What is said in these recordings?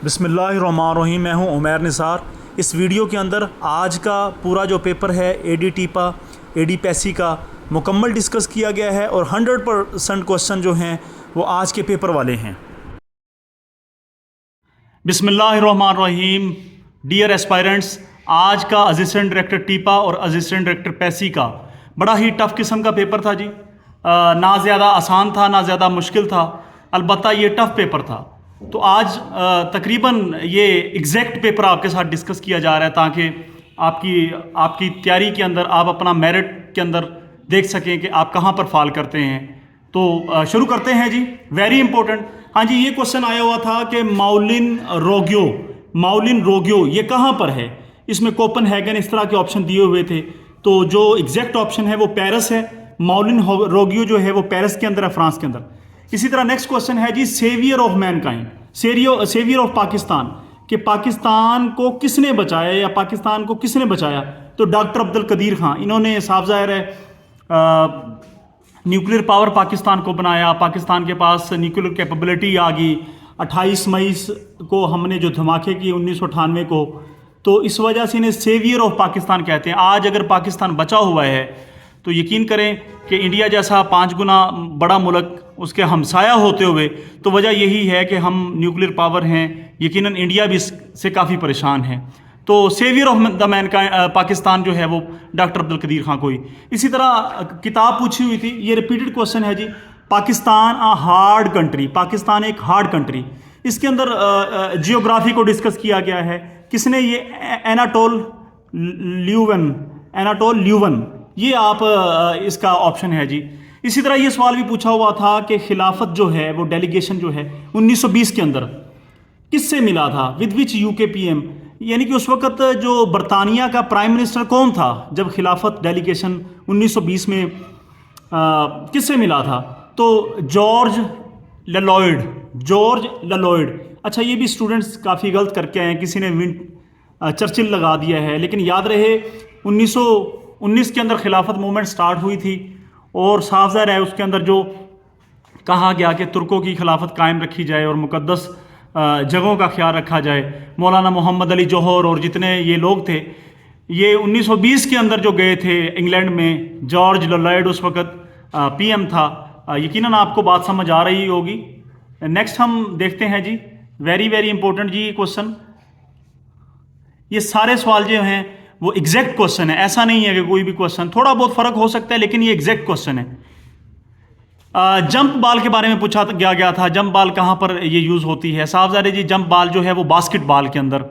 बिस्मिल्लाहिर्रहमानिर्रहीम। मैं हूं उमैर निसार। इस वीडियो के अंदर आज का पूरा जो पेपर है एडी टीपा एडी पैसी का मुकम्मल डिस्कस किया गया है और 100% क्वेश्चन जो हैं वो आज के पेपर वाले हैं। बिस्मिल्लाहिर्रहमानिर्रहीम। डियर एस्पायरेंट्स, आज का असिस्टेंट डायरेक्टर टीपा और असिस्टेंट डायरेक्टर पैसी का बड़ा ही टफ़ किस्म का पेपर था जी। ना ज़्यादा आसान था ना ज़्यादा मुश्किल था, अलबत्ता ये टफ़ पेपर था। तो आज तकरीबन ये एग्जैक्ट पेपर आपके साथ डिस्कस किया जा रहा है ताकि आपकी तैयारी के अंदर आप अपना मेरिट के अंदर देख सकें कि आप कहाँ पर फॉल करते हैं। तो शुरू करते हैं जी। Very important. हाँ जी, ये क्वेश्चन आया हुआ था कि माउलिन रोगियो ये कहाँ पर है। इसमें कोपनहेगन इस तरह के ऑप्शन दिए हुए थे, तो जो एग्जैक्ट ऑप्शन है वो पेरिस है। माउलिन रोगियो जो है वो पेरिस के अंदर है, फ्रांस के अंदर। इसी तरह नेक्स्ट क्वेश्चन है जी, saviour of mankind, saviour of Pakistan, कि पाकिस्तान को किसने बचाया या पाकिस्तान को किसने बचाया। तो डॉक्टर अब्दुल कदीर खान, इन्होंने साफ ज़ाहिर है न्यूक्लियर पावर पाकिस्तान को बनाया। पाकिस्तान के पास न्यूक्लियर कैपेबिलिटी आ गई। 28 मई को हमने जो धमाके किए 1998 को, तो इस वजह से इन्हें सेवियर ऑफ पाकिस्तान कहते हैं। आज अगर पाकिस्तान बचा हुआ है तो यकीन करें कि इंडिया जैसा 5 गुना बड़ा मुल्क उसके हमसाया होते हुए, तो वजह यही है कि हम न्यूक्लियर पावर हैं। यकीनन इंडिया भी इससे काफ़ी परेशान है। तो saviour of the mankind Pakistan जो है वो डॉक्टर अब्दुल कदीर खान कोई। इसी तरह किताब पूछी हुई थी, ये रिपीटेड क्वेश्चन है जी, पाकिस्तान आ हार्ड कंट्री, पाकिस्तान एक हार्ड कंट्री। इसके अंदर जियोग्राफी को डिस्कस किया गया है। किसने ये एनाटोल ल्यूवन, ये आप इसका ऑप्शन है जी। इसी तरह ये सवाल भी पूछा हुआ था कि खिलाफत जो है वो डेलीगेशन जो है 1920 के अंदर किससे मिला था, विद विच यूके पीएम, यानी कि उस वक्त जो बरतानिया का प्राइम मिनिस्टर कौन था जब खिलाफत डेलीगेशन 1920 में किससे मिला था। तो जॉर्ज ललॉयड। अच्छा, ये भी स्टूडेंट्स काफ़ी गलत करके आए हैं, किसी ने चर्चिल लगा दिया है, लेकिन याद रहे 1919 के अंदर खिलाफत मूवमेंट स्टार्ट हुई थी और साफ ज़ाहिर है उसके अंदर जो कहा गया कि तुर्कों की खिलाफत कायम रखी जाए और मुकद्दस जगहों का ख्याल रखा जाए। मौलाना मोहम्मद अली जौहर और जितने ये लोग थे, ये 1920 के अंदर जो गए थे इंग्लैंड में, जॉर्ज ललॉयड उस वक्त पीएम था। यकीनन आपको बात समझ आ रही होगी। नेक्स्ट हम देखते हैं जी, वेरी वेरी इंपॉर्टेंट जी क्वेश्चन। ये सारे सवाल जो हैं वो एग्जैक्ट क्वेश्चन है, ऐसा नहीं है कि कोई भी क्वेश्चन, थोड़ा बहुत फर्क हो सकता है लेकिन ये एग्जैक्ट क्वेश्चन है। जंप बाल के बारे में पूछा गया था, जंप बाल कहाँ पर ये यूज़ होती है। साफ ज़ाहिर जी, जंप बाल जो है वो बास्केटबॉल के अंदर,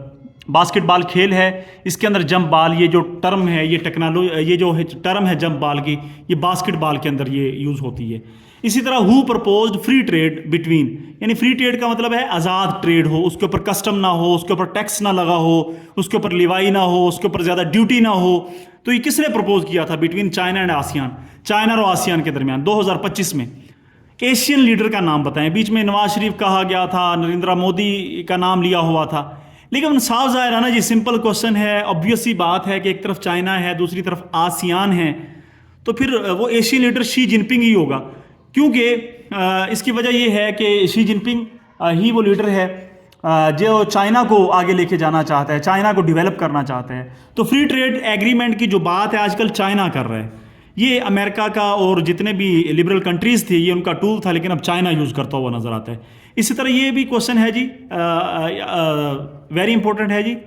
बास्केटबॉल खेल है, इसके अंदर जंप बाल, ये जो टर्म है, ये टेक्नोलॉजी, ये जो टर्म है जंप बाल की, ये बास्केटबॉल के अंदर ये यूज़ होती है। इसी तरह who proposed free trade between, यानी फ्री ट्रेड का मतलब है आज़ाद ट्रेड हो, उसके ऊपर कस्टम ना हो, उसके ऊपर टैक्स ना लगा हो, उसके ऊपर लिवाई ना हो, उसके ऊपर ज़्यादा ड्यूटी ना हो। तो ये किसने प्रपोज किया था between China and ASEAN, China और आसियान के दरमियान 2025 में। एशियन लीडर का नाम बताएं। बीच में नवाज शरीफ कहा गया था, नरेंद्र मोदी का नाम लिया हुआ था, लेकिन साफ ज़ाहिर है ना जी, सिंपल क्वेश्चन है, ऑब्वियस सी बात है कि एक तरफ चाइना है दूसरी तरफ आसियान है, तो फिर वो एशियन लीडर शी जिनपिंग ही होगा। क्योंकि इसकी वजह ये है कि शी जिनपिंग ही वो लीडर है जो चाइना को आगे लेके जाना चाहता है, चाइना को डेवलप करना चाहता है। तो फ्री ट्रेड एग्रीमेंट की जो बात है आजकल चाइना कर रहा है, ये अमेरिका का और जितने भी लिबरल कंट्रीज़ थे ये उनका टूल था, लेकिन अब चाइना यूज़ करता हुआ नज़र आता है। इसी तरह ये भी क्वेश्चन है जी, वेरी इंपॉर्टेंट है जी,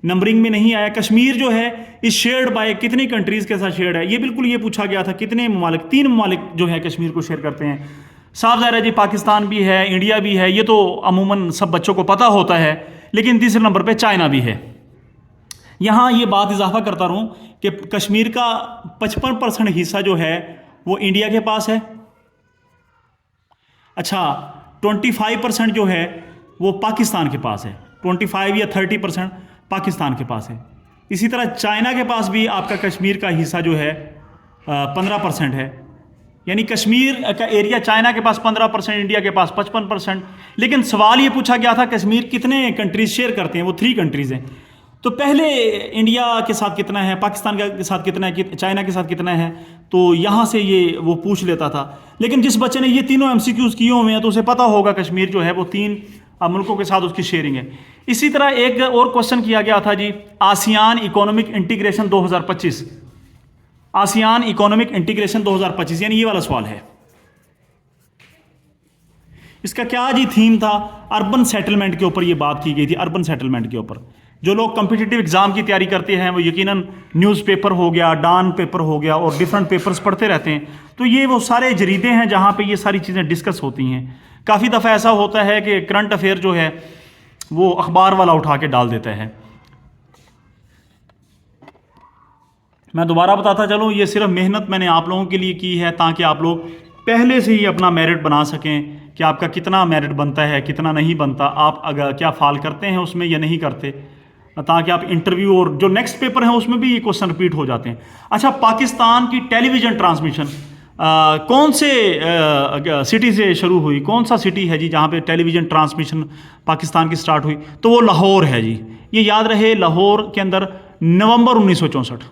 नंबरिंग में नहीं आया। कश्मीर जो है इस शेयर्ड बाय कितनी कंट्रीज़ के साथ शेयर्ड है, ये बिल्कुल ये पूछा गया था, कितने ममालिक, 3 ममालिक जो है कश्मीर को शेयर करते हैं। साफ ज़ाहिर है जी, पाकिस्तान भी है, इंडिया भी है, ये तो अमूमन सब बच्चों को पता होता है, लेकिन तीसरे नंबर पे चाइना भी है। यहाँ ये बात इजाफा करता रहूँ कि कश्मीर का 55% हिस्सा जो है वो इंडिया के पास है। अच्छा, 25% जो है वो पाकिस्तान के पास है, 25 या 30% पाकिस्तान के पास है। इसी तरह चाइना के पास भी आपका कश्मीर का हिस्सा जो है 15% है, यानी कश्मीर का एरिया चाइना के पास 15%, इंडिया के पास 55%। लेकिन सवाल ये पूछा गया था कश्मीर कितने कंट्रीज शेयर करते हैं, वो 3 कंट्रीज़ हैं। तो पहले इंडिया के साथ कितना है, पाकिस्तान के साथ कितना है, चाइना के साथ कितना है, तो यहाँ से ये वो पूछ लेता था। लेकिन जिस बच्चे ने ये तीनों MCQs किए हुए हैं तो उसे पता होगा कश्मीर जो है वो 3 मुल्कों के साथ उसकी शेयरिंग है। इसी तरह एक और क्वेश्चन किया गया था जी, ASEAN economic integration 2025, ASEAN economic integration 2025, यानी ये वाला सवाल है। इसका क्या जी थीम था? अर्बन सेटलमेंट के ऊपर ये बात की गई थी, अर्बन सेटलमेंट के ऊपर। जो लोग कॉम्पिटिटिव एग्जाम की तैयारी करते हैं वो यकीनन न्यूज़पेपर हो गया, डान पेपर हो गया और डिफरेंट पेपर्स पढ़ते रहते हैं, तो ये वो सारे जरीदे हैं जहाँ पे ये सारी चीज़ें डिस्कस होती हैं। काफ़ी दफ़ा ऐसा होता है कि करंट अफेयर जो है वो अखबार वाला उठा के डाल देता है। मैं दोबारा बताता चलूँ, ये सिर्फ मेहनत मैंने आप लोगों के लिए की है ताकि आप लोग पहले से ही अपना मेरिट बना सकें कि आपका कितना मेरिट बनता है, कितना नहीं बनता, आप अगर क्या फाल करते हैं उसमें या नहीं करते, ताकि आप इंटरव्यू और जो नेक्स्ट पेपर है उसमें भी ये क्वेश्चन रिपीट हो जाते हैं। अच्छा, पाकिस्तान की टेलीविज़न ट्रांसमिशन कौन से सिटी से शुरू हुई? कौन सा सिटी है जी जहाँ पे टेलीविज़न ट्रांसमिशन पाकिस्तान की स्टार्ट हुई? तो वो लाहौर है जी। ये याद रहे, लाहौर के अंदर नवंबर 1964।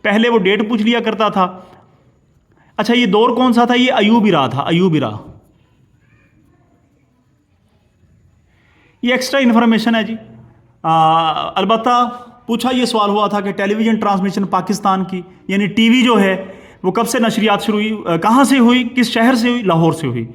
पहले वो डेट पूछ लिया करता था। अच्छा, ये दौर कौन सा था? ये अयूबिरा था, अयूबिरा। ये एक्स्ट्रा इन्फॉर्मेशन है जी। अलबत्ता पूछा ये सवाल हुआ था कि टेलीविज़न ट्रांसमिशन पाकिस्तान की यानी टीवी जो है वो कब से नशरियात शुरू हुई, कहाँ से हुई, किस शहर से हुई? लाहौर से हुई।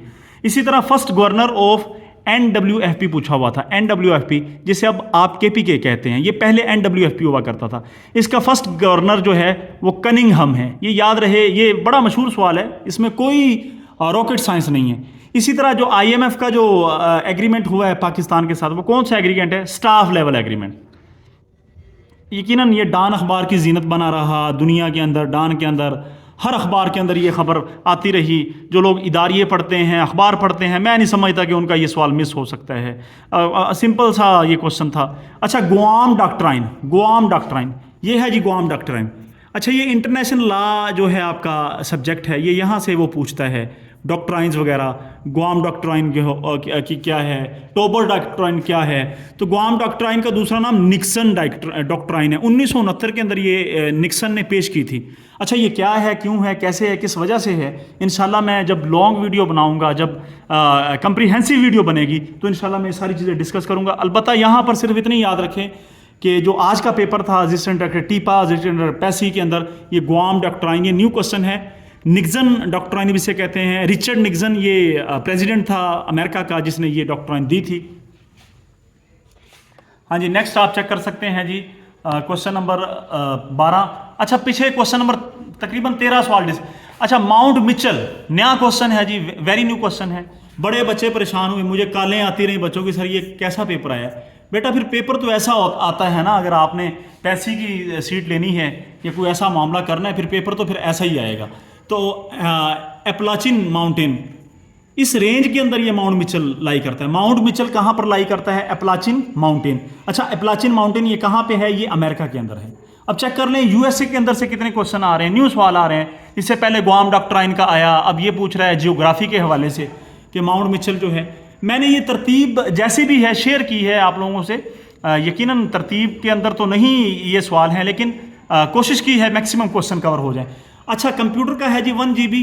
इसी तरह फर्स्ट गवर्नर ऑफ NWFP पूछा हुआ था, NWFP जिसे अब आप KPK कहते हैं, ये पहले NWFP हुआ करता था। इसका फर्स्ट गवर्नर जो है वो कनिंघम है। ये याद रहे, ये बड़ा मशहूर सवाल है, इसमें कोई रॉकेट साइंस नहीं है। इसी तरह जो IMF का जो एग्रीमेंट हुआ है पाकिस्तान के साथ, वो कौन सा एग्रीमेंट है? Staff level agreement. यकीनन ये डान अखबार की जीनत बना रहा दुनिया के अंदर। डान के अंदर हर अखबार के अंदर ये खबर आती रही। जो लोग इदारिये पढ़ते हैं, अखबार पढ़ते हैं, मैं नहीं समझता कि उनका ये सवाल मिस हो सकता है। सिंपल सा ये क्वेश्चन था। अच्छा, गुआम डॉक्ट्राइन, गुआम डॉक्ट्राइन ये है जी, गुआम डॉक्ट्राइन। अच्छा, ये इंटरनेशनल लॉ जो है आपका सब्जेक्ट है, ये यहाँ से वो पूछता है डॉक्ट्राइन्स वगैरह। गुआम डॉक्ट्राइन की क्या है, टोबर डॉक्ट्राइन क्या है? तो गुआम डॉक्ट्राइन का दूसरा नाम निक्सन डॉक्ट्राइन है। 1969 के अंदर ये निक्सन ने पेश की थी। अच्छा, ये क्या है, क्यों है, कैसे है, किस वजह से है? इंशाल्लाह मैं जब लॉन्ग वीडियो बनाऊंगा, जब कंप्रीहेंसिव वीडियो बनेगी, तो इंशाल्लाह मैं सारी चीज़ें डिस्कस करूंगा। अलबत्ता यहाँ पर सिर्फ इतनी याद रखें कि जो आज का पेपर था असिस्टेंट डायरेक्टर टीपा, असिस्टेंट डायरेक्टर पैसी के अंदर ये गुआम डॉक्ट्राइन ये न्यू क्वेश्चन है। निक्सन डॉक्ट्राइन भी इसे कहते हैं। रिचर्ड निक्सन ये प्रेसिडेंट था अमेरिका का जिसने ये डॉक्ट्राइन दी थी। हाँ जी, नेक्स्ट आप चेक कर सकते हैं जी, क्वेश्चन नंबर 12। अच्छा, पीछे क्वेश्चन नंबर तकरीबन 13 सवाल अच्छा, माउंट मिचेल नया क्वेश्चन है जी, वेरी न्यू क्वेश्चन है। बड़े बच्चे परेशान हुए, मुझे कालें आती रही बच्चों की, सर ये कैसा पेपर आया? बेटा फिर पेपर तो ऐसा आता है ना, अगर आपने पैसे की सीट लेनी है या कोई ऐसा मामला करना है, फिर पेपर तो फिर ऐसा ही आएगा। तो एपलाचिन माउंटेन, इस रेंज के अंदर ये माउंट मिचेल लाई करता है। माउंट मिचेल कहाँ पर लाई करता है? एपलाचिन माउंटेन। अच्छा, एपलाचिन माउंटेन ये कहाँ पे है? ये अमेरिका के अंदर है। अब चेक कर लें यूएसए के अंदर से कितने क्वेश्चन आ रहे हैं, न्यू सवाल आ रहे हैं। इससे पहले गुआम डॉक्ट्राइन का आया, अब ये पूछ रहा है जियोग्राफी के हवाले से कि माउंट मिचेल जो है। मैंने ये तरतीब जैसी भी है शेयर की है आप लोगों से। यकीनन तरतीब के अंदर तो नहीं ये सवाल हैं, लेकिन कोशिश की है मैक्सिमम क्वेश्चन कवर हो जाए। अच्छा, कंप्यूटर का है जी 1 GB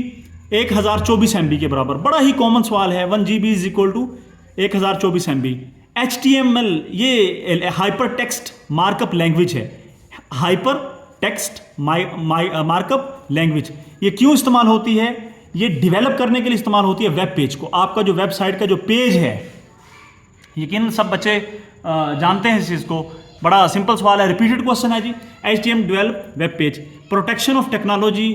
1024 MB के बराबर, बड़ा ही कॉमन सवाल है। 1 GB is equal to 1024 MB। HTML ये हाइपर टेक्स्ट मार्कअप लैंग्वेज है, हाइपर टेक्स्ट मार्कअप लैंग्वेज। ये क्यों इस्तेमाल होती है? ये डेवलप करने के लिए इस्तेमाल होती है वेब पेज को। आपका जो वेबसाइट का जो पेज है, यकीन सब बच्चे जानते हैं इस चीज़ को, बड़ा सिंपल सवाल है, रिपीटेड क्वेश्चन है जी। HTML develop web page, protection of technology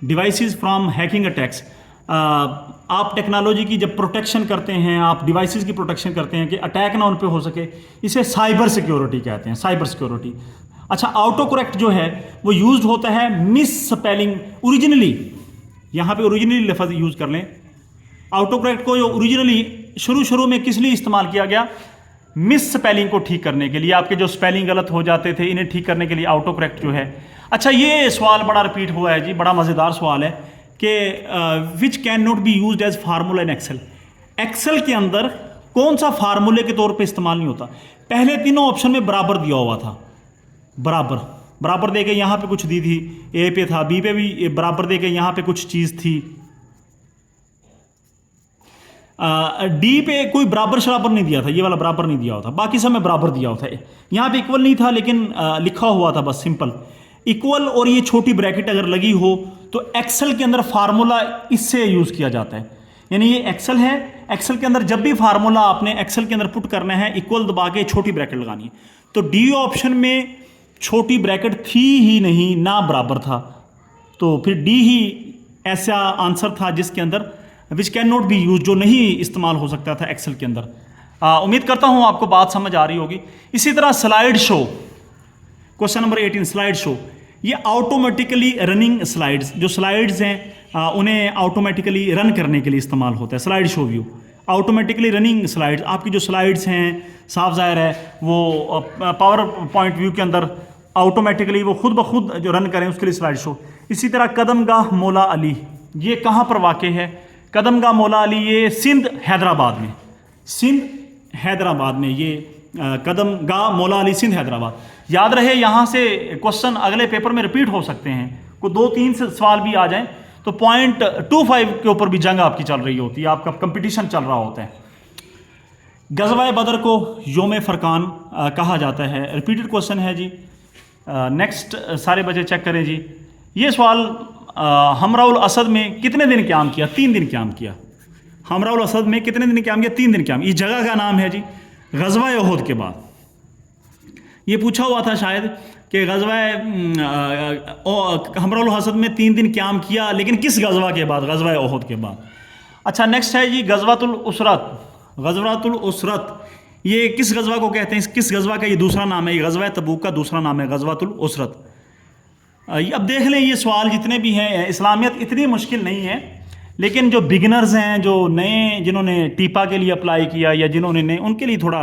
devices from hacking attacks. आप टेक्नोलॉजी की जब प्रोटेक्शन करते हैं, आप डिवाइसेस की प्रोटेक्शन करते हैं कि अटैक ना उन पे हो सके, इसे साइबर सिक्योरिटी कहते हैं, साइबर सिक्योरिटी। अच्छा, ऑटो करेक्ट जो है वो यूज्ड होता है मिस स्पेलिंग ओरिजिनली, यहाँ पे ओरिजिनली लफ्ज़ यूज़ कर लें। ऑटो करेक्ट को जो ओरिजिनली शुरू में किस लिए इस्तेमाल किया गया? मिस स्पेलिंग को ठीक करने के लिए, आपके जो स्पेलिंग गलत हो जाते थे इन्हें ठीक करने के लिए ऑटो करेक्ट जो है। अच्छा, ये सवाल बड़ा रिपीट हुआ है जी, बड़ा मज़ेदार सवाल है कि which can not be used as formula in Excel. Excel के अंदर कौन सा फार्मूले के तौर पे इस्तेमाल नहीं होता? पहले तीनों ऑप्शन में बराबर दिया हुआ था, बराबर दे के यहाँ पे कुछ दी थी, ए पे था, बी पे भी बराबर दे के यहाँ पे कुछ चीज़ थी। डी पे कोई बराबर शराबर नहीं दिया था, ये वाला बराबर नहीं दिया होता, बाकी सब में बराबर दिया होता है। यहाँ पे इक्वल नहीं था लेकिन लिखा हुआ था बस सिंपल इक्वल, और ये छोटी ब्रैकेट अगर लगी हो तो एक्सेल के अंदर फार्मूला इससे यूज़ किया जाता है। यानी ये एक्सेल है, एक्सेल के अंदर जब भी फार्मूला आपने एक्सेल के अंदर पुट करना है इक्वल दबा के छोटी ब्रैकेट लगानी है। तो डी ऑप्शन में छोटी ब्रैकेट थी ही नहीं, ना बराबर था, तो फिर डी ही ऐसा आंसर था जिसके अंदर विच कैन नॉट बी यूज, जो नहीं इस्तेमाल हो सकता था एक्सेल के अंदर। उम्मीद करता हूँ आपको बात समझ आ रही होगी। इसी तरह slide show, question number 18 slide show, ये ऑटोमेटिकली रनिंग स्लाइड्स, जो स्लाइड्स हैं उन्हें ऑटोमेटिकली रन करने के लिए इस्तेमाल होता है slide show view. Automatically running slides, आपकी जो स्लाइड्स हैं साफ ज़ाहिर है वो पावर पॉइंट व्यू के अंदर ऑटोमेटिकली वो खुद ब खुद जो रन करें उसके लिए स्लाइड शो। इसी तरह कदमगाह मौला अली, ये कहाँ पर वाक़ है? कदमगाह मौला अली ये सिंध हैदराबाद में, सिंध हैदराबाद में ये कदमगाह मौला अली सिंध हैदराबाद। याद रहे यहाँ से क्वेश्चन अगले पेपर में रिपीट हो सकते हैं, कोई 2-3 से सवाल भी आ जाएं तो 0.25 के ऊपर भी जंग आपकी चल रही होती है, आपका कंपटीशन चल रहा होता है। गज़वा बदर को योम फरकान कहा जाता है, रिपीटेड क्वेश्चन है जी। नेक्स्ट सारे बच्चे चेक करें जी। ये सवाल हमराउल असद में कितने दिन क़याम किया? 3 दिन क़याम किया। हमराउल असद में कितने दिन क़याम किया? 3 दिन क़याम। इस जगह का नाम है जी गज़वा उहद के बाद। ये पूछा हुआ था शायद कि गज़वा हमराउल असद में 3 दिन क़याम किया, लेकिन किस गज़वा के बाद? गज़वा उहद के बाद। अच्छा नेक्स्ट है जी गज़वातुल उसरत। गज़वातुल उसरत ये किस गज़वा को कहते हैं? किस गज़वा का ये दूसरा नाम है? ये गज़वा तबूक का दूसरा नाम है गज़वातुल उसरत। अब देख लें ये सवाल जितने भी हैं, इस्लामियत इतनी मुश्किल नहीं है, लेकिन जो बिगिनर्स हैं, जो नए जिन्होंने टीपा के लिए अप्लाई किया या जिन्होंने नए, उनके लिए थोड़ा,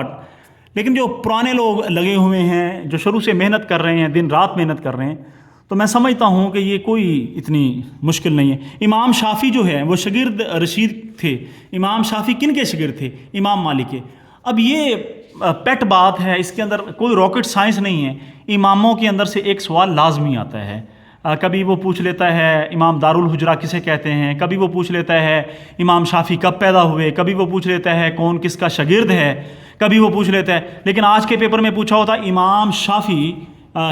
लेकिन जो पुराने लोग लगे हुए हैं, जो शुरू से मेहनत कर रहे हैं, दिन रात मेहनत कर रहे हैं, तो मैं समझता हूँ कि ये कोई इतनी मुश्किल नहीं है। इमाम शाफ़ी जो है वो शागिर्द रशीद थे। इमाम शाफ़ी किन के शागिर्द थे? इमाम मालिक के। अब ये पेट बात है, इसके अंदर कोई रॉकेट साइंस नहीं है। इमामों के अंदर से एक सवाल लाजमी आता है, कभी वो पूछ लेता है इमाम दारुल हुजरा किसे कहते हैं, कभी वो पूछ लेता है इमाम शाफ़ी कब पैदा हुए, कभी वो पूछ लेता है कौन किसका शागिर्द है, कभी वो पूछ लेता है। लेकिन आज के पेपर में पूछा होता इमाम शाफ़ी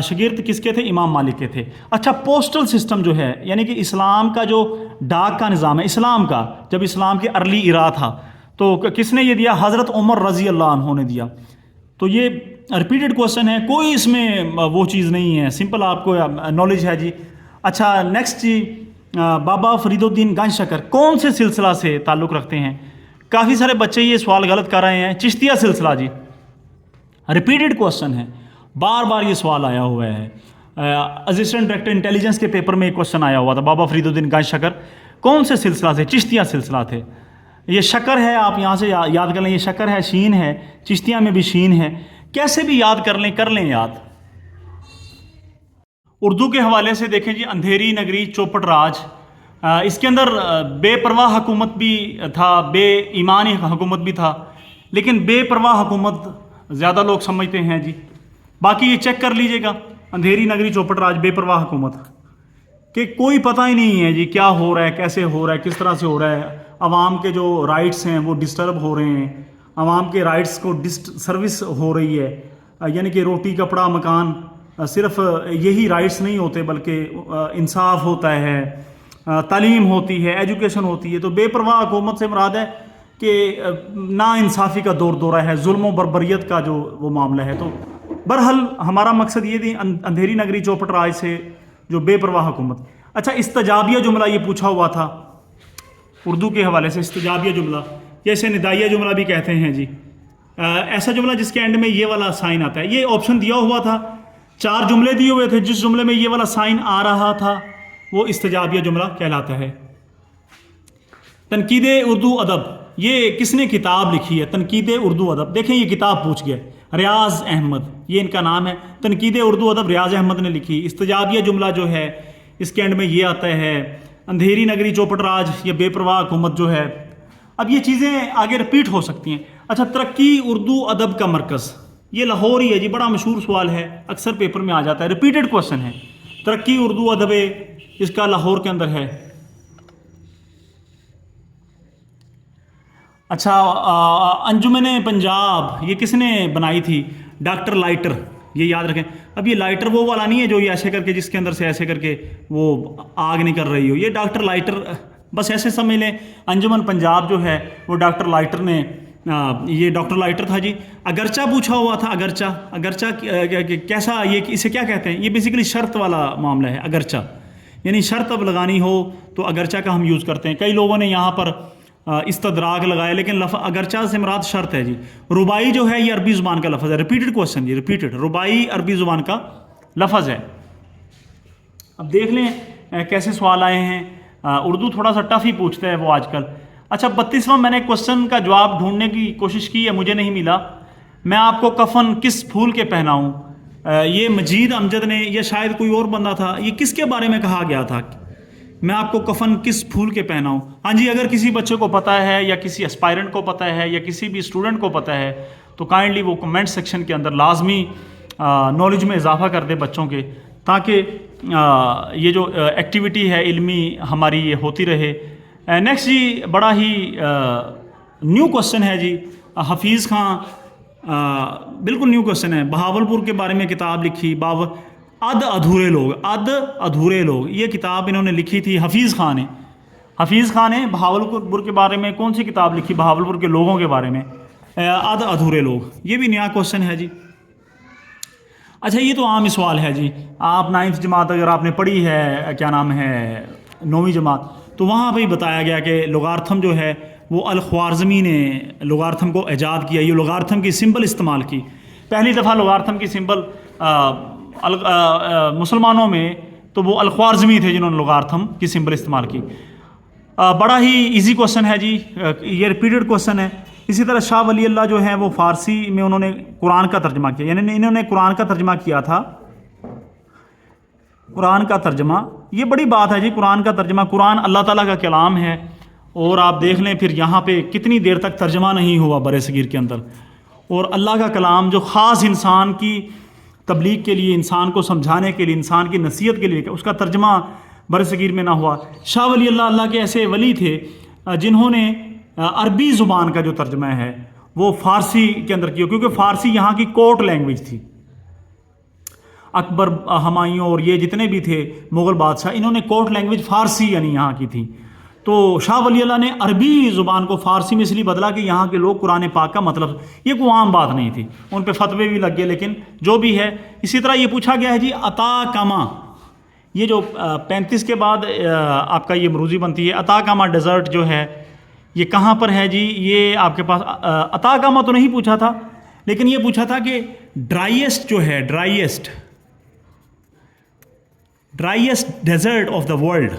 शागिर्द किसके थे? इमाम मालिक के थे। अच्छा पोस्टल सिस्टम जो है, यानी कि इस्लाम का जो डाक का निज़ाम है, इस्लाम का जब इस्लाम के अर्ली इरा था तो किसने ये दिया? हज़रत उमर रज़ी अल्लाह अन्हु ने दिया। तो ये रिपीटेड क्वेश्चन है, कोई इसमें वो चीज़ नहीं है, सिंपल आपको नॉलेज है जी। अच्छा नेक्स्ट जी बाबा फरीदुद्दीन गंज शकर कौन से सिलसिला से ताल्लुक़ रखते हैं? काफ़ी सारे बच्चे ये सवाल गलत कर रहे हैं। चिश्तिया सिलसिला जी, रिपीटेड क्वेश्चन है, बार बार ये सवाल आया हुआ है। असिस्टेंट डायरेक्टर इंटेलिजेंस के पेपर में एक क्वेश्चन आया हुआ था, बाबा फरीदुद्दीन गंज शकर कौन से सिलसिला से? चिश्तिया सिलसिला थे। ये शकर है, आप यहाँ से याद कर लें, ये शकर है, शीन है, चिश्तिया में भी शीन है, कैसे भी याद कर लें याद। उर्दू के हवाले से देखें जी, अंधेरी नगरी चौपट राज, इसके अंदर बेपरवाह हुकूमत भी था, बेईमानी हुकूमत भी था, लेकिन बेपरवाह हुकूमत ज़्यादा लोग समझते हैं जी। बाकी ये चेक कर लीजिएगा, अंधेरी नगरी चौपट राज बेपरवाह हुकूमत कि कोई पता ही नहीं है जी क्या हो रहा है, कैसे हो रहा है, किस तरह से हो रहा है। आवाम के जो राइट्स हैं वो डिस्टर्ब हो रहे हैं, आवाम के राइट्स को सर्विस हो रही है, यानी कि रोटी कपड़ा मकान, सिर्फ यही राइट्स नहीं होते बल्कि इंसाफ होता है, तालीम होती है, एजुकेशन होती है। तो बेपरवाह हुकूमत से मुराद है कि ना इंसाफ़ी का दौर दौरा है, जुल्म व बर्बरियत का जो वो मामला है। तो बहरहाल हमारा मकसद ये थी अंधेरी नगरी चौपट राज से जो बेपरवाह हुकूमत। अच्छा इस्तजाबिया जुमला ये पूछा हुआ था उर्दू के हवाले से, इस्तजाबिया जुमला जैसे निदाइया जुमला भी कहते हैं जी, ऐसा जुमला जिसके एंड में ये वाला साइन आता है। ये ऑप्शन दिया हुआ था, 4 जुमले दिए हुए थे, जिस जुमले में ये वाला साइन आ रहा था वो इस्तजाबिया जुमला कहलाता है। तनकीद उर्दू अदब, ये किसने किताब लिखी है? तनकीद उर्दू अदब, देखें ये किताब पूछ गया, रियाज अहमद ये इनका नाम है। तनकीद उर्दू अदब रियाज अहमद ने लिखी। इस्तजाबिया जुमला जो है इसके एंड में ये आता है अंधेरी नगरी चौपट राज या बेपरवाह हुकूमत जो है। अब ये चीज़ें आगे रिपीट हो सकती हैं। अच्छा तरक्की उर्दू अदब का मरकज़, ये लाहौर ही है जी, बड़ा मशहूर सवाल है, अक्सर पेपर में आ जाता है, रिपीटेड क्वेश्चन है। तरक्की उर्दू अदब इसका लाहौर के अंदर है। अच्छा, अंजुमन पंजाब ये किसने बनाई थी? डॉक्टर लाइटर, ये याद रखें। अब ये लाइटर वो वाला नहीं है जो ये ऐसे करके जिसके अंदर से ऐसे करके वो आग निकल रही हो, ये डॉक्टर लाइटर, बस ऐसे समझ लें। अंजुमन पंजाब जो है वो डॉक्टर लाइटर ने ये डॉक्टर लाइटर था जी। अगरचा पूछा हुआ था, अगरचा, अगरचा कैसा, ये इसे क्या कहते हैं? ये बेसिकली शर्त वाला मामला है अगरचा, यानी शर्त अब लगानी हो तो अगरचा का हम यूज़ करते हैं। कई लोगों ने यहाँ पर इस्तदराक लगाया, लेकिन अगरचा से मुराद शर्त है जी। रुबाई जो है ये अरबी ज़ुबान का लफ्ज़ है, रिपीटेड क्वेश्चन जी, रिपीटेड। रुबाई अरबी ज़ुबान का लफ्ज़ है। अब देख लें कैसे सवाल आए हैं। उर्दू थोड़ा सा टफ ही पूछता है वो आजकल। अच्छा, 32वां मैंने क्वेश्चन का जवाब ढूंढने की कोशिश की है, मुझे नहीं मिला। मैं आपको कफन किस फूल के पहनाऊं? ये मजीद अमजद ने, या शायद कोई और बंदा था, ये किसके बारे में कहा गया था? मैं आपको कफन किस फूल के पहनाऊं? हाँ जी, अगर किसी बच्चे को पता है या किसी एस्पायरेंट को पता है या किसी भी स्टूडेंट को पता है तो काइंडली वो कमेंट सेक्शन के अंदर लाजमी नॉलेज में इजाफा कर दे बच्चों के, ताकि ये जो एक्टिविटी है इल्मी हमारी ये होती रहे। नेक्स्ट जी, बड़ा ही न्यू क्वेश्चन है जी। हफीज़ खां, बिल्कुल न्यू क्वेश्चन है। बहावलपुर के बारे में किताब लिखी, अध अधूरे लोग, अध अधूरे लोग, ये किताब इन्होंने लिखी थी हफीज़ खां ने। हफीज़ खां ने बहावलपुर के बारे में कौन सी किताब लिखी? बहावलपुर के लोगों के बारे में, अध अधूरे लोग। ये भी नया क्वेश्चन है जी। अच्छा, ये तो आम सवाल है जी। आप 9th जमात अगर आपने पढ़ी है, क्या नाम है, 9वीं जमात, तो वहाँ पर ही बताया गया कि लोगार्थम जो है वो अल-ख्वारिज़मी ने लोगार्थम को ईजाद किया। ये लोगार्थम की सिंबल इस्तेमाल की। पहली दफ़ा लोगार्थम की सिंबल मुसलमानों में तो वो अल-ख्वारिज़मी थे जिन्होंने लोगार्थम की सिंबल इस्तेमाल की। बड़ा ही इजी क्वेश्चन है जी, ये रिपीटेड क्वेश्चन है। इसी तरह शाह वली अल्लाह जो है वो फ़ारसी में उन्होंने कुरान का तर्जमा किया, यानी इन्होंने कुरान का तर्जमा किया था। कुरान का तर्जमा, ये बड़ी बात है जी। कुरान का तर्जमा, कुरान अल्लाह ताला का कलाम है, और आप देख लें फिर यहाँ पे कितनी देर तक तर्जमा नहीं हुआ बरसगीर के अंदर। और अल्लाह का कलाम जो ख़ास इंसान की तबलीग के लिए, इंसान को समझाने के लिए, इंसान की नसीहत के लिए, उसका तर्जमा बरसगीर में ना हुआ। शाह वली अल्लाह के ऐसे वली थे जिन्होंने अरबी ज़ुबान का जो तर्जमा है वो फ़ारसी के अंदर किया, क्योंकि फ़ारसी यहाँ की कोर्ट लैंग्वेज थी। अकबर, हुमायूं और ये जितने भी थे मुग़ल बादशाह, इन्होंने कोर्ट लैंग्वेज फ़ारसी यानी यहाँ की थी। तो शाह वली अल्लाह ने अरबी ज़ुबान को फ़ारसी में इसलिए बदला कि यहाँ के लोग कुरान पाक का मतलब, ये कोई आम बात नहीं थी, उन पे फतवे भी लग गए, लेकिन जो भी है। इसी तरह ये पूछा गया है जी, अता कामा, ये जो 35 के बाद आपका ये मरूज़ी बनती है, अता कामा डेज़र्ट जो है ये कहाँ पर है जी? ये आपके पास अता कामा तो नहीं पूछा था, लेकिन ये पूछा था कि ड्राइएस्ट जो है, driest desert of the world,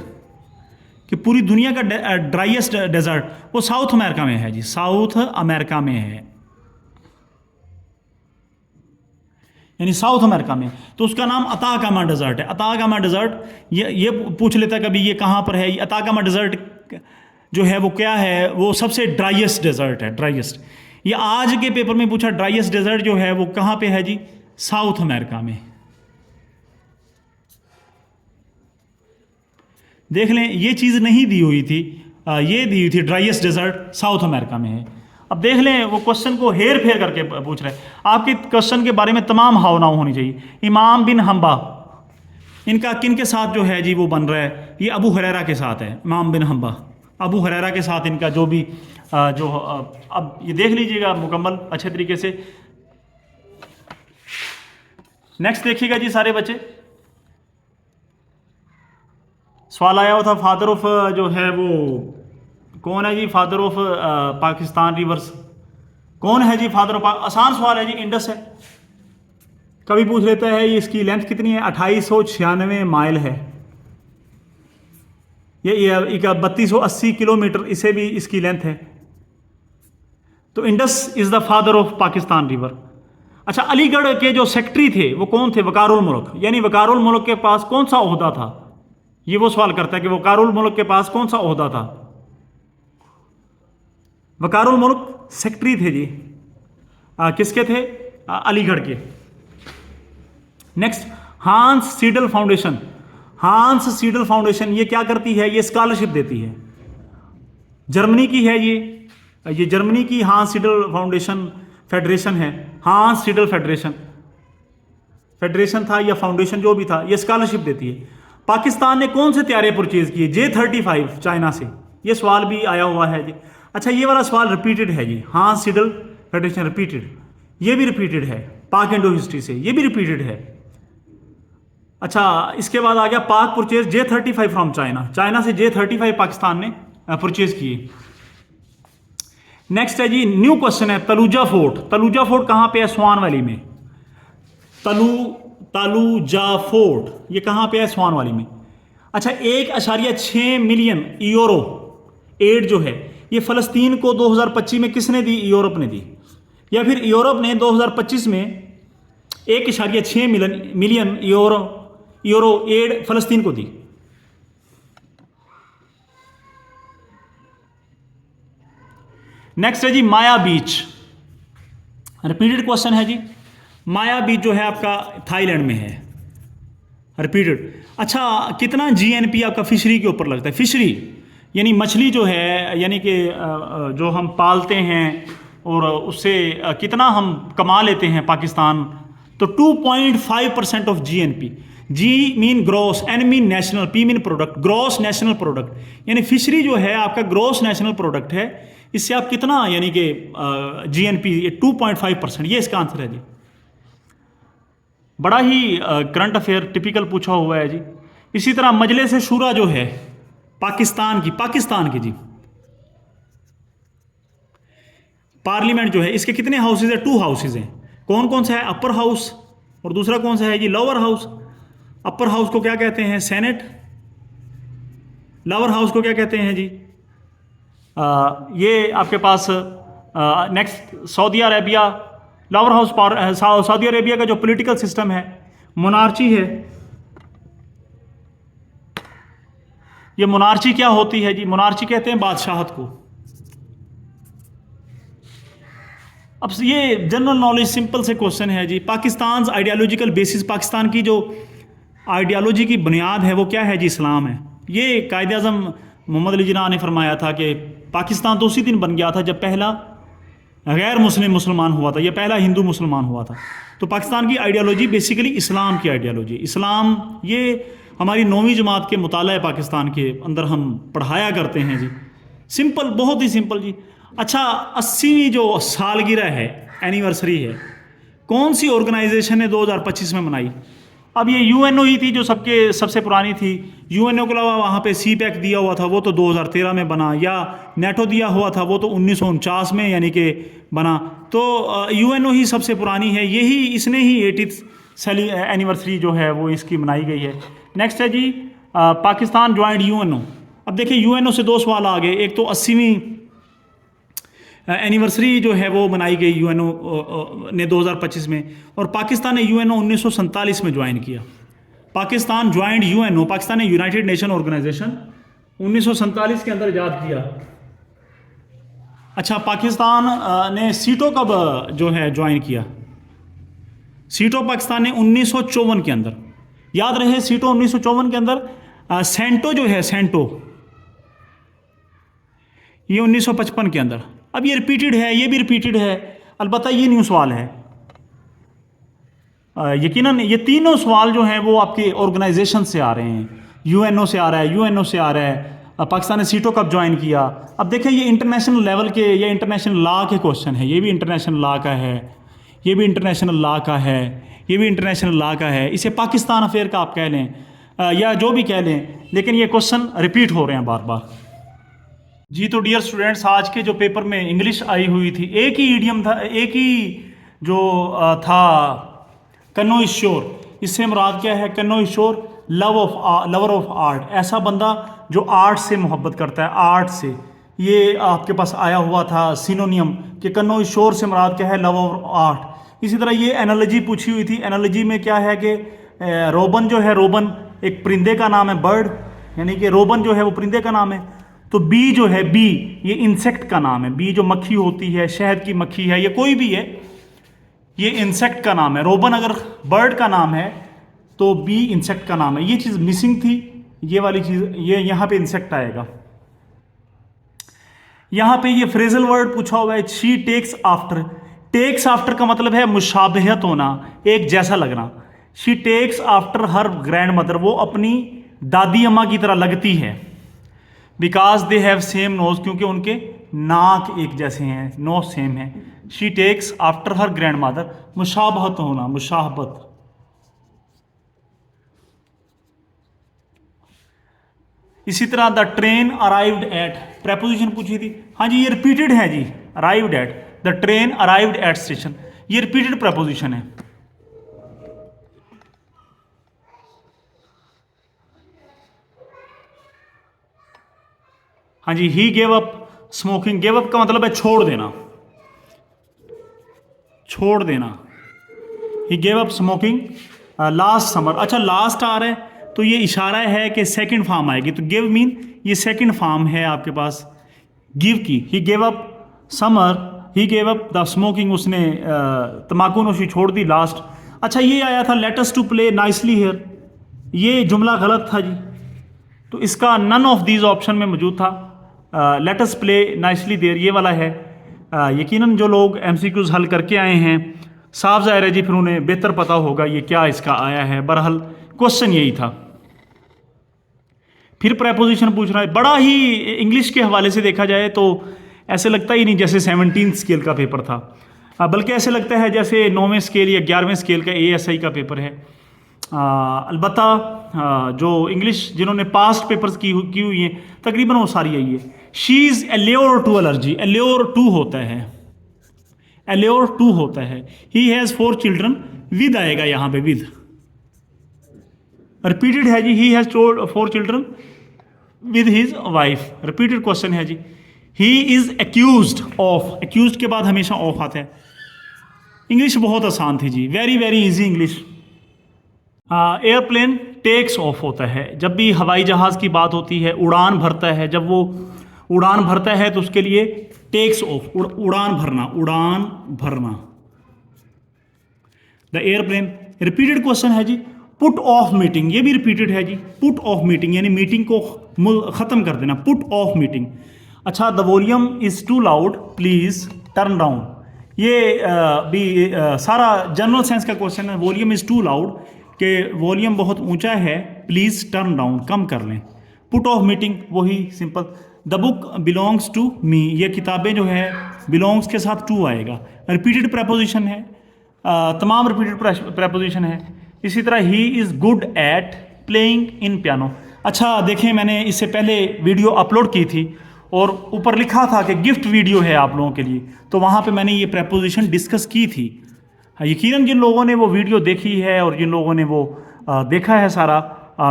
कि पूरी दुनिया का ड्राइएस्ट डेजर्ट वो साउथ अमेरिका में है जी, साउथ अमेरिका में है, यानी साउथ अमेरिका में। तो उसका नाम अताकामा डेजर्ट है। अताकामा डेजर्ट ये पूछ लेता कभी ये कहाँ पर है। अताकामा डेजर्ट जो है वो क्या है? वो सबसे ड्राइएस्ट डेजर्ट है, ड्राइएस्ट। ये आज के पेपर में पूछा ड्राइएस्ट डेजर्ट जो है वो कहाँ पे है जी? साउथ अमेरिका में। देख लें, ये चीज़ नहीं दी हुई थी, ये दी हुई थी ड्राइएस्ट डेजर्ट साउथ अमेरिका में है। अब देख लें, वो क्वेश्चन को हेर फेर करके पूछ रहे हैं। आपके क्वेश्चन के बारे में तमाम हाव नाव होनी चाहिए। इमाम बिन हम्बा, इनका किन के साथ जो है जी वो बन रहा है? ये अबू हुरैरा के साथ है। इमाम बिन हम्बा, अबू हुरैरा के साथ इनका जो भी अब ये देख लीजिएगा मुकम्मल अच्छे तरीके से। नेक्स्ट देखिएगा जी सारे बच्चे, सवाल आया हुआ था फादर ऑफ जो है वो कौन है जी? फादर ऑफ पाकिस्तान रिवर्स कौन है जी? फादर ऑफ आसान सवाल है जी, इंडस है। कभी पूछ लेता है ये इसकी लेंथ कितनी है? 2896 माइल है। ये 3280 किलोमीटर इसे भी इसकी लेंथ है। तो Indus is the father of Pakistan river. अच्छा, अलीगढ़ के जो सेक्रेटरी थे वो कौन थे? वकारुल मुल्क, यानी वकारुल मुल्क के पास कौन सा ओहदा था? ये वो सवाल करता है कि वकारुल मुल्क के पास कौन सा ओहदा था? वकारुल मुल्क सेक्रेटरी थे जी, किसके थे? अलीगढ़ के। नेक्स्ट, हांस सीडल फाउंडेशन। हांस सीडल फाउंडेशन ये क्या करती है? ये स्कॉलरशिप देती है। जर्मनी की है ये, ये जर्मनी की हांस सीडल फाउंडेशन फेडरेशन है, हांस सीडल फेडरेशन था या फाउंडेशन जो भी था, ये स्कॉलरशिप देती है। पाकिस्तान ने कौन से तैयारे परचेज किए? J-35 चाइना से, ये सवाल भी आया हुआ है जी। अच्छा, ये वाला सवाल रिपीटेड है जी, हांस सीडल फेडरेशन रिपीटेड, ये भी रिपीटेड है पाक इंडो हिस्ट्री से, ये भी रिपीटेड है। अच्छा, इसके बाद आ गया पाक purchase J-35 from China, China से J-35 पाकिस्तान ने परचेज किए। नेक्स्ट है जी, न्यू क्वेश्चन है, तलुजा फोर्ट। तलुजा फोर्ट कहां पे है? स्वान वैली में। तलुजा फोर्ट ये कहां पे है? स्वान वैली में। अच्छा, 1.6 मिलियन यूरो एड जो है ये फलस्तीन को 2025 में किसने दी? यूरोप ने दी, या फिर यूरोप ने 2025 में 1.6 मिलियन यूरो एड फलस्तीन को दी। नेक्स्ट है जी, माया बीच। रिपीटेड क्वेश्चन है जी, माया बीच जो है आपका थाईलैंड में है, रिपीटेड। अच्छा, कितना जीएनपी आपका फिशरी के ऊपर लगता है? फिशरी यानी मछली जो है, यानी कि जो हम पालते हैं और उससे कितना हम कमा लेते हैं पाकिस्तान, तो 2.5% of GNP. G mean gross, N mean national, P mean product, gross national product, यानी फिशरी जो है आपका ग्रॉस नेशनल प्रोडक्ट है, इससे आप कितना, यानी कि जीएनपी 2.5%, ये इसका आंसर है जी। बड़ा ही करंट अफेयर टिपिकल पूछा हुआ है जी। इसी तरह मजलिस शूरा जो है पाकिस्तान की जी, पार्लियामेंट जो है, इसके कितने हाउसेज है? 2 हाउसेज हैं। कौन कौन सा है? अपर हाउस, और दूसरा कौन सा है जी? Lower house. अपर हाउस को क्या कहते हैं? सेनेट। लोअर हाउस को क्या कहते हैं जी? ये आपके पास next Saudi Arabia, lower house Saudi Arabia का जो पॉलिटिकल सिस्टम है मोनार्ची है। ये मोनार्ची क्या होती है जी? मोनार्ची कहते हैं बादशाहत को। अब ये जनरल नॉलेज सिंपल से क्वेश्चन है जी। पाकिस्तान आइडियोलॉजिकल बेसिस, पाकिस्तान की जो आइडियोलॉजी की बुनियाद है वो क्या है जी? इस्लाम है। ये कायदे आज़म मोहम्मद अली जिन्ना ने फरमाया था कि पाकिस्तान तो उसी दिन बन गया था जब पहला गैर मुस्लिम मुसलमान हुआ था, या पहला हिंदू मुसलमान हुआ था। तो पाकिस्तान की आइडियोलॉजी बेसिकली इस्लाम की आइडियोलॉजी, इस्लाम ये हमारी 9वीं जमात के मुताला पाकिस्तान के अंदर हम पढ़ाया करते हैं जी। सिंपल, बहुत ही सिंपल जी। अच्छा, 80वीं जो सालगिरह है, एनिवर्सरी है, कौन सी ऑर्गेनाइजेशन ने 2025 में मनाई? अब ये यूएनओ ही थी जो सबसे पुरानी थी। यूएनओ के अलावा वहाँ पे सीपैक दिया हुआ था, वो तो 2013 में बना, या नेटो दिया हुआ था, वो तो 1949 में यानी कि बना। तो यूएनओ ही सबसे पुरानी है, यही इसने ही 80th एनिवर्सरी जो है वो इसकी मनाई गई है। नेक्स्ट है जी, पाकिस्तान ज्वाइंट यूएनओ। अब देखिए यूएनओ से 2 सवाल आ गए। एक तो 80वीं एनिवर्सरी जो है वो मनाई गई यूएनओ ने 2025 में, और पाकिस्तान ने यूएनओ 1947 में ज्वाइन किया। पाकिस्तान ज्वाइंट यूएनओ, पाकिस्तान ने यूनाइटेड नेशन ऑर्गेनाइजेशन 1947 के अंदर इजाद किया। अच्छा, पाकिस्तान ने सीटो कब जो है ज्वाइन किया? सीटो पाकिस्तान ने 1954 के अंदर, याद रहे सीटो 1954 के अंदर। सेंटो जो है, सेंटो ये 1955 के अंदर। अब ये रिपीटेड है, ये भी रिपीटेड है, अलबत्ता ये न्यू सवाल है। यकीनन ये तीनों सवाल जो हैं वो आपके ऑर्गेनाइजेशन से आ रहे हैं। यूएनओ से आ रहा है, यूएनओ से आ रहा है, पाकिस्तान ने सीटो कब ज्वाइन किया। अब देखें ये इंटरनेशनल लेवल के, ये इंटरनेशनल लॉ के क्वेश्चन है। ये भी इंटरनेशनल लॉ का है, ये भी इंटरनेशनल लॉ का है, ये भी इंटरनेशनल लॉ का है। इसे पाकिस्तान अफेयर का आप कह लें या जो भी कह लें, लेकिन ये क्वेश्चन रिपीट हो रहे हैं बार बार जी। तो डियर स्टूडेंट्स, आज के जो पेपर में इंग्लिश आई हुई थी, एक ही ईडियम था, एक ही जो था कन्नो इज श्योर। इससे मुराद क्या है? कन्नो is sure lover of art, ऐसा बंदा जो आर्ट से मोहब्बत करता है, आर्ट से। ये आपके पास आया हुआ था सिनोनियम कि कन्नो इज श्योर से मुराद क्या है? Love of art. इसी तरह ये एनालॉजी पूछी हुई थी। एनालॉजी में क्या है कि रोबन जो है, रोबन एक परिंदे का नाम है, बर्ड, यानी कि रोबन जो है वो परिंदे का नाम है। तो बी जो है, बी ये इंसेक्ट का नाम है। बी जो मक्खी होती है, शहद की मक्खी है या कोई भी है, ये इंसेक्ट का नाम है। रोबन अगर बर्ड का नाम है तो बी इंसेक्ट का नाम है। ये चीज़ मिसिंग थी, ये वाली चीज़, ये यहाँ पे इंसेक्ट आएगा। यहाँ पे ये फ्रेजल वर्ड पूछा हुआ है, she takes after. Takes after का मतलब है मुशाबहत होना, एक जैसा लगना। She takes after her grand mother, वो अपनी दादी अम्मा की तरह लगती है। Because they have same nose, क्योंकि उनके नाक एक जैसे हैं, नोज सेम है। She takes after her grand mother, मुशाबहत होना, मुशाबहत। इसी तरह the train arrived at, preposition पूछी थी। हाँ जी, ये रिपीटेड है जी, arrived at, the train arrived at station, ये रिपीटेड प्रेपोजिशन है। हाँ जी, he gave up smoking, gave up का मतलब है छोड़ देना, छोड़ देना। He gave up smoking last summer. अच्छा, लास्ट आ रहा है तो ये इशारा है कि सेकंड फॉर्म आएगी, तो गिव मीन ये सेकंड फॉर्म है आपके पास गिव की। ही gave up summer, he gave up the smoking, उसने तम्बाकू नोशी छोड़ दी लास्ट। अच्छा, ये आया था let us to play nicely here, ये जुमला गलत था जी, तो इसका नन ऑफ दीज ऑप्शन में मौजूद था। Let us play nicely there ये वाला है। यकीनन जो लोग एमसीक्यूज हल करके आए हैं, साफ ज़ाहिर है जी, फिर उन्हें बेहतर पता होगा ये क्या इसका आया है। बहरहाल क्वेश्चन यही था। फिर प्रेपोजिशन पूछ रहा है, बड़ा ही इंग्लिश के हवाले से देखा जाए तो ऐसे लगता ही नहीं जैसे 17th स्केल का पेपर था, बल्कि ऐसे लगता है जैसे 9वें स्केल या 11वें स्केल का ASI का पेपर है। अलबत्ता जो इंग्लिश जिन्होंने पास्ट पेपर्स की हुई हैं तकरीबन वो सारी आई है। She is allure to allergy, allure to होता है, एल्योर टू होता है। ही हैज़ 4 चिल्ड्रन, विद आएगा यहाँ पे, विद रिपीटेड है जी। He has 4 children with his wife, repeated question है जी। He is accused of, accused के बाद हमेशा ऑफ आता है। इंग्लिश बहुत आसान थी जी, very very easy English. Airplane takes off होता है, जब भी हवाई जहाज़ की बात होती है, उड़ान भरता है, जब वो उड़ान भरता है तो उसके लिए टेक्स ऑफ, उड़ान भरना, उड़ान भरना। द एयरप्लेन, रिपीटेड क्वेश्चन है जी। पुट ऑफ मीटिंग, ये भी रिपीटेड है जी, पुट ऑफ मीटिंग यानी मीटिंग को ख़त्म कर देना, पुट ऑफ मीटिंग। अच्छा, the volume is too loud, please turn down, ये भी सारा जनरल सेंस का क्वेश्चन है। वॉल्यूम इज़ टू लाउड, कि वॉल्यूम बहुत ऊंचा है, प्लीज़ टर्न डाउन, कम कर लें। पुट ऑफ मीटिंग वही simple. The book belongs to me, ये किताबें जो है बिलोंग्स के साथ टू आएगा, रिपीटेड प्रेपोजिशन है, तमाम रिपीटेड प्रेपोजिशन है। इसी तरह he is good at playing in piano. अच्छा देखें, मैंने इससे पहले वीडियो अपलोड की थी और ऊपर लिखा था कि गिफ्ट वीडियो है आप लोगों के लिए, तो वहाँ पे मैंने ये प्रेपोजिशन डिस्कस की थी। यकीनन जिन लोगों ने वो वीडियो देखी है और जिन लोगों ने वो देखा है सारा,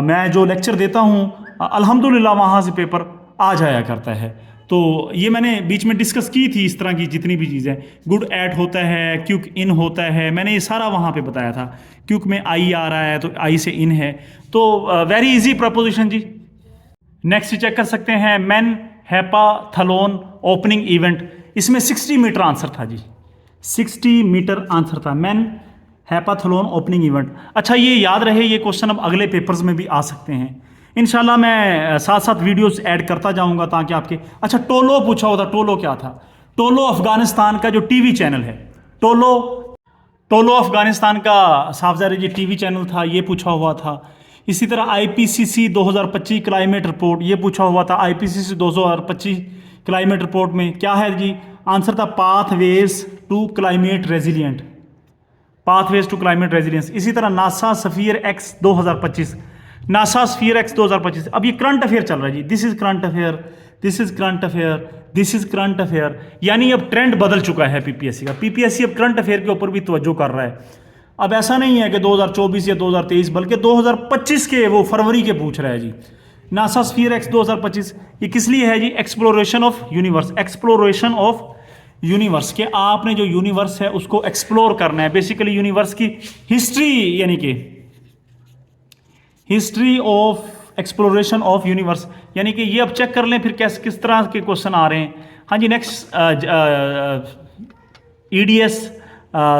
मैं जो लेक्चर देता हूँ अल्हम्दुलिल्लाह वहाँ से पेपर आ जाया करता है। तो ये मैंने बीच में डिस्कस की थी, इस तरह की जितनी भी चीज़ें, गुड एट होता है, क्यूक इन होता है, मैंने ये सारा वहाँ पे बताया था। क्यूक में आई आ रहा है तो आई से इन है, तो वेरी इजी प्रपोजिशन जी। नेक्स्ट चेक कर सकते हैं, मैन हैपाथलॉन ओपनिंग इवेंट, इसमें 60 मीटर आंसर था जी, 60 मीटर आंसर था, मैन हैपाथलॉन ओपनिंग इवेंट। अच्छा, ये याद रहे, ये क्वेश्चन अब अगले पेपर्स में भी आ सकते हैं इंशाल्लाह। मैं साथ साथ वीडियोस ऐड करता जाऊंगा ताकि आपके। अच्छा, टोलो पूछा होता, टोलो क्या था? टोलो अफगानिस्तान का जो टीवी चैनल है, टोलो अफगानिस्तान का साफज़ार जी टीवी चैनल था, ये पूछा हुआ था। इसी तरह IPCC 2025 क्लाइमेट रिपोर्ट, ये पूछा हुआ था। IPCC 2025 क्लाइमेट रिपोर्ट में क्या है जी? आंसर था pathways to climate resilient, pathways to climate resilience. इसी तरह NASA SPHEREx 2025, NASA SPHEREx 2025। अब ये करंट अफेयर चल रहा है जी, this is current affair, this is current affair, this is current affair, यानी अब ट्रेंड बदल चुका है PPSC का। PPSC अब करंट अफेयर के ऊपर भी तवज्जो कर रहा है। अब ऐसा नहीं है कि 2024 या 2023, बल्कि 2025 के वो फरवरी के पूछ रहा है जी। नासा स्फीयर एक्स 2025 ये किस लिए है जी? Exploration of universe, exploration of universe, के आपने जो यूनिवर्स है उसको एक्सप्लोर करना है। बेसिकली यूनिवर्स की हिस्ट्री, यानी कि history of exploration of universe, यानी कि ये अब चेक कर लें फिर किस तरह के क्वेश्चन आ रहे हैं। हाँ जी, next EDS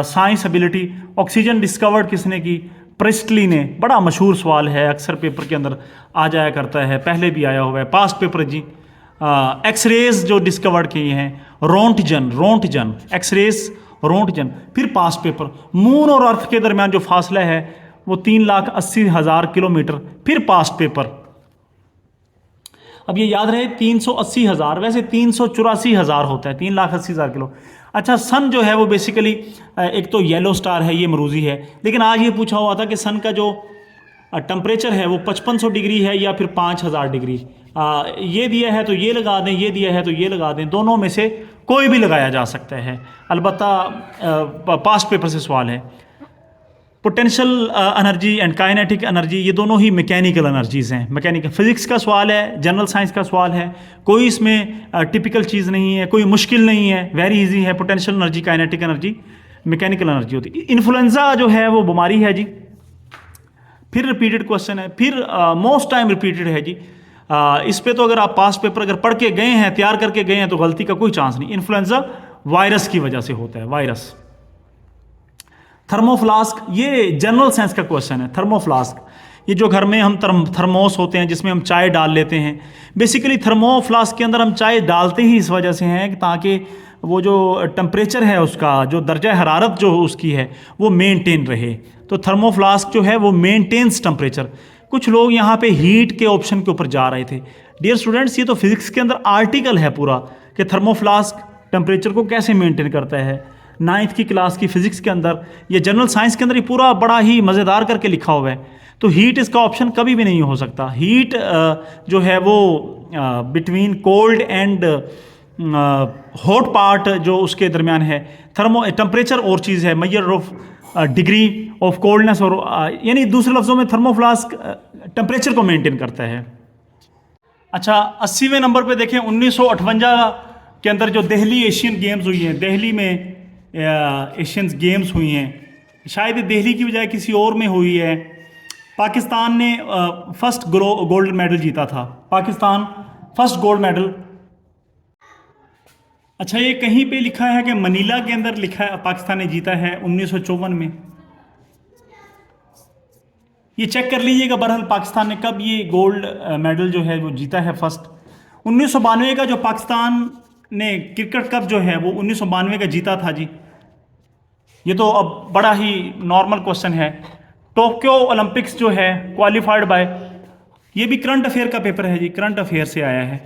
science ability, oxygen discovered किसने की? प्रिस्टली ने। बड़ा मशहूर सवाल है, अक्सर पेपर के अंदर आ जाया करता है, पहले भी आया हुआ है, पास्ट पेपर जी। एक्सरेज जो डिस्कवर्ड किए हैं, रोंटजन एक्सरेज रोंटजन। फिर पास्ट पेपर, मून और अर्थ के दरमियान जो फासला है वो 3,80,000 किलोमीटर। फिर पास्ट पेपर, अब ये याद रहे 380,000, वैसे 384,000 होता है, 3,80,000 किलो। अच्छा, सन जो है वो बेसिकली एक तो येलो स्टार है, ये मरूजी है, लेकिन आज ये पूछा हुआ था कि सन का जो टेम्परेचर है वो 5500 डिग्री है या फिर 5000 डिग्री। ये दिया है तो ये लगा दें, ये दिया है तो ये लगा दें, दोनों में से कोई भी लगाया जा सकता है। अलबत्ता पास्ट पेपर से सवाल है। Potential energy and kinetic energy, ये दोनों ही मैकेनिकल एनर्जीज़ हैं। मैकेनिकल फिजिक्स का सवाल है, जनरल साइंस का सवाल है, कोई इसमें टिपिकल चीज़ नहीं है, कोई मुश्किल नहीं है, वेरी इजी है। Potential energy, kinetic energy, mechanical energy होती है। इन्फ्लुएंजा जो है वो बीमारी है जी, फिर रिपीटेड क्वेश्चन है, फिर मोस्ट टाइम रिपीटेड है जी। इस पे तो अगर आप पास पेपर अगर पढ़ के गए हैं, तैयार करके गए हैं, तो गलती का कोई चांस नहीं। इन्फ्लुएंजा वायरस की वजह से होता है, वायरस। थर्मोफ्लास्क, ये जनरल साइंस का क्वेश्चन है। थर्मोफ्लास्क, ये जो घर में हम थर्मोस होते हैं जिसमें हम चाय डाल लेते हैं, बेसिकली थर्मोफ्लास्क के अंदर हम चाय डालते ही इस वजह से हैं ताकि वो जो टेम्परेचर है उसका, जो दर्जा हरारत जो उसकी है वो मेंटेन रहे। तो थर्मोफ्लास्क जो है वो मेंटेन्स टेम्परेचर। कुछ लोग यहाँ पे हीट के ऑप्शन के ऊपर जा रहे थे। डियर स्टूडेंट्स, ये तो फिजिक्स के अंदर आर्टिकल है पूरा कि थर्मोफ्लास्क टेम्परेचर को कैसे मेंटेन करता है। 9th की क्लास की फिजिक्स के अंदर, ये जनरल साइंस के अंदर ये पूरा बड़ा ही मज़ेदार करके लिखा हुआ है। तो हीट इसका ऑप्शन कभी भी नहीं हो सकता। हीट जो है वो between cold and hot part जो उसके दरमियान है। टेम्परेचर और चीज़ है, measure of degree of coldness, और यानी दूसरे लफ्ज़ों में थर्मोफ्लास्क टेम्परेचर को मेंटेन करता है। अच्छा, 80वें नंबर पे देखें, 1958 के अंदर जो दिल्ली एशियन गेम्स हुई हैं, दिल्ली में एशियन गेम्स हुई हैं, शायद दिल्ली की बजाय किसी और में हुई है। पाकिस्तान ने फर्स्ट गोल्ड मेडल जीता था, पाकिस्तान फर्स्ट गोल्ड मेडल। अच्छा, ये कहीं पे लिखा है कि मनीला के अंदर लिखा है पाकिस्तान ने जीता है 1954 में। ये चेक कर लीजिएगा बहरहाल पाकिस्तान ने कब ये गोल्ड मेडल जो है वो जीता है फर्स्ट। 1992 का जो पाकिस्तान ने क्रिकेट कप जो है वो 1992 का जीता था जी। ये तो अब बड़ा ही नॉर्मल क्वेश्चन है। टोक्यो ओलंपिक्स जो है क्वालिफाइड बाय, ये भी करंट अफेयर का पेपर है जी, करंट अफेयर से आया है।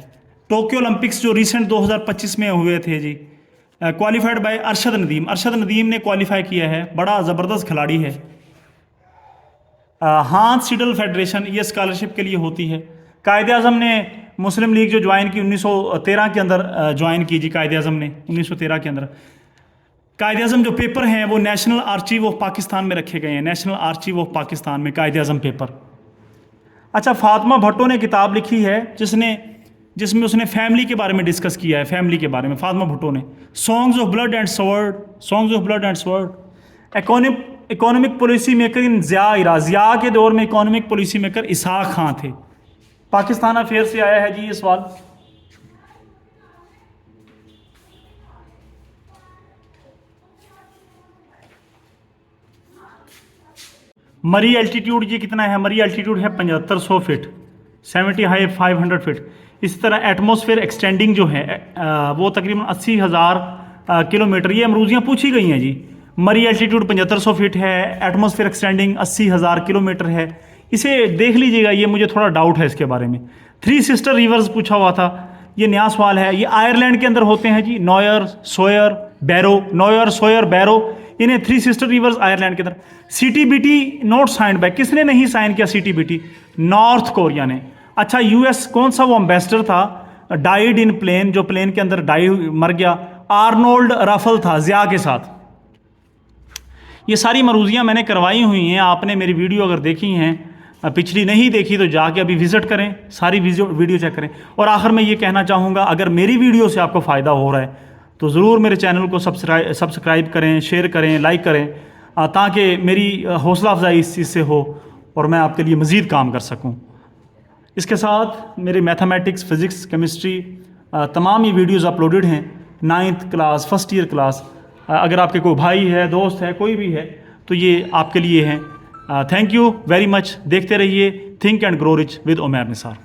टोक्यो ओलंपिक्स जो रिसेंट 2025 में हुए थे जी, क्वालिफाइड बाय अरशद नदीम। अरशद नदीम ने क्वालिफाई किया है, बड़ा ज़बरदस्त खिलाड़ी है। हाथ सिडल फेडरेशन, ये स्कॉलरशिप के लिए होती है। कायदे आज़म ने मुस्लिम लीग जो ज्वाइन की 1913 के अंदर ज्वाइन की जी, कायदे आज़म ने 1913 के अंदर। कायदे आज़म जो पेपर हैं वो नेशनल आर्चीव ऑफ पाकिस्तान में रखे गए हैं, नेशनल आर्चीव ऑफ पाकिस्तान में कायदे आज़म पेपर। अच्छा, फातिमा भट्टो ने किताब लिखी है जिसमें उसने फैमिली के बारे में डिस्कस किया है, फैमिली के बारे में फातिमा भट्टो ने। Songs of blood and sword, songs of blood and sword. Economic policy maker in Zia के दौर में economic policy maker Ishaq Khan थे। पाकिस्तान अफेयर से आया है जी ये सवाल। मरी एल्टीट्यूड ये कितना है? मरी एल्टीट्यूड है 7500 फीट, 70 हाई 500 फीट। इसी तरह एटमॉस्फेयर एक्सटेंडिंग जो है वो तकरीबन 80,000 किलोमीटर। ये अमरूजियाँ पूछी गई हैं जी। मरी एल्टीट्यूड 7500 फीट है, एटमॉस्फेयर एक्सटेंडिंग 80,000 किलोमीटर है। इसे देख लीजिएगा, ये मुझे थोड़ा डाउट है इसके बारे में। 3 सिस्टर रिवर्स पूछा हुआ था, ये नया सवाल है। ये आयरलैंड के अंदर होते हैं जी, नॉयर, सोयर, बैरो। नॉयर, सोयर, बैरो, इन्हें 3 सिस्टर रिवर्स आयरलैंड के अंदर। CTBT नॉट साइंड बाय, किसने नहीं साइन किया CTBT? नॉर्थ कोरिया ने। अच्छा, US कौन सा वो एम्बेसडर था डाइड इन प्लेन, जो प्लेन के अंदर मर गया? आर्नोल्ड रफल था, ज़िया के साथ। ये सारी मरूजियाँ मैंने करवाई हुई हैं। आपने मेरी वीडियो अगर देखी हैं, पिछली नहीं देखी तो जाके अभी विज़िट करें, सारी वीडियो चेक करें। और आखिर में ये कहना चाहूँगा, अगर मेरी वीडियो से आपको फ़ायदा हो रहा है तो ज़रूर मेरे चैनल को सब्सक्राइब करें, शेयर करें, लाइक करें, ताकि मेरी हौसला अफजाई इस चीज़ से हो और मैं आपके लिए मज़ीद काम कर सकूँ। इसके साथ मेरे मैथमेटिक्स, फ़िज़िक्स, केमिस्ट्री तमाम ये वीडियोज़ अपलोडेड हैं। 9th class, first year class. अगर आपके कोई भाई है, दोस्त है, कोई भी है तो ये आपके लिए हैं। Thank you very much. देखते रहिए think and grow rich with Umair Nisar.